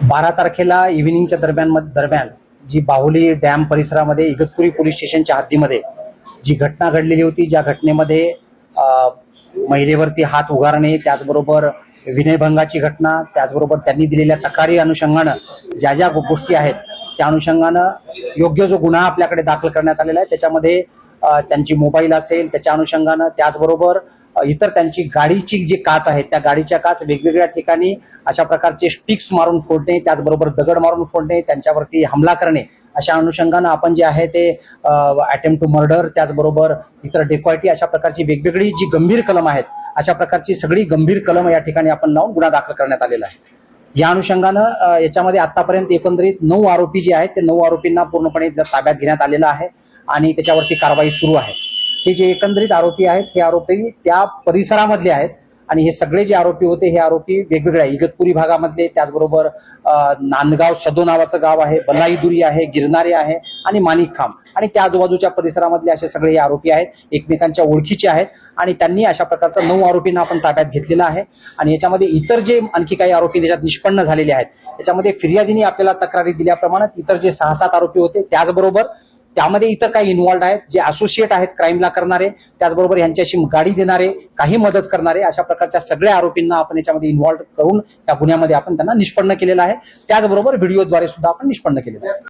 12 तारखेला इव्हिनिंगच्या दरम्यान जी बाहुली डॅम परिसरामध्ये इगतपुरी पोलीस स्टेशनच्या हद्दीमध्ये जी घटना घडलेली होती, ज्या घटनेमध्ये महिलेवरती हात उगारणे, त्याचबरोबर विनयभंगाची घटना, त्याचबरोबर त्यांनी दिलेल्या तक्रारी अनुषंगानं ज्या ज्या गोष्टी आहेत त्या अनुषंगानं योग्य जो गुन्हा आपल्याकडे दाखल करण्यात आलेला आहे, त्याच्यामध्ये त्यांची मोबाईल असेल, त्याच्या अनुषंगानं त्याचबरोबर इतर त्यांची गाडीची जी काच आहे त्या गाडीच्या काच वेगवेगळ्या ठिकाणी अशा प्रकारचे स्टिक्स मारून फोडणे, त्याचबरोबर दगड मारून फोडणे, त्यांच्यावरती हमला करणे, अशा अनुषंगानं आपण जे आहे ते अटेम्प्ट टू मर्डर, त्याचबरोबर इतर डेकॉयटी, अशा प्रकारची वेगवेगळी जी गंभीर कलम आहेत, अशा प्रकारची सगळी गंभीर कलम या ठिकाणी आपण लावून गुन्हा दाखल करण्यात आलेला आहे. या अनुषंगानं याच्यामध्ये आतापर्यंत एकंदरीत 9 आरोपी जे आहेत ते 9 आरोपींना पूर्णपणे ताब्यात घेण्यात आलेलं आहे आणि त्याच्यावरती कारवाई सुरू आहे. हे जे एकंदरीत आरोपी आहेत हे आरोपी त्या परिसरामधले आहेत आणि हे सगळे जे आरोपी होते हे आरोपी वेगवेगळ्या इगतपुरी भागामधले, त्याचबरोबर नांदगाव सदो नावाचं गाव आहे, बलाईदुरी आहे, गिरणारे आहे आणि माणिकखांब आणि त्या आजूबाजूच्या परिसरामधले असे सगळे हे आरोपी आहेत, एकमेकांच्या ओळखीचे आहेत आणि त्यांनी अशा प्रकारचं 9 आरोपींना आपण ताब्यात घेतलेलं आहे. आणि याच्यामध्ये इतर जे आणखी काही आरोपी त्याच्यात निष्पन्न झालेले आहेत, त्याच्यामध्ये फिर्यादीने आपल्याला तक्रारी दिल्याप्रमाणे इतर जे 6-7 आरोपी होते त्याचबरोबर त्यामध्ये इतर काही इन्व्हॉल्ड आहेत, जे असोसिएट आहेत क्राईमला करणारे, त्याचबरोबर यांच्याशी गाडी देणारे, काही मदत करणारे, अशा प्रकारच्या सगळ्या आरोपींना आपण याच्यामध्ये इन्व्हॉल्व करून त्या गुन्ह्यामध्ये आपण त्यांना निष्पन्न केलेलं आहे. त्याचबरोबर व्हिडिओद्वारे सुद्धा आपण निष्पन्न केलेलं आहे.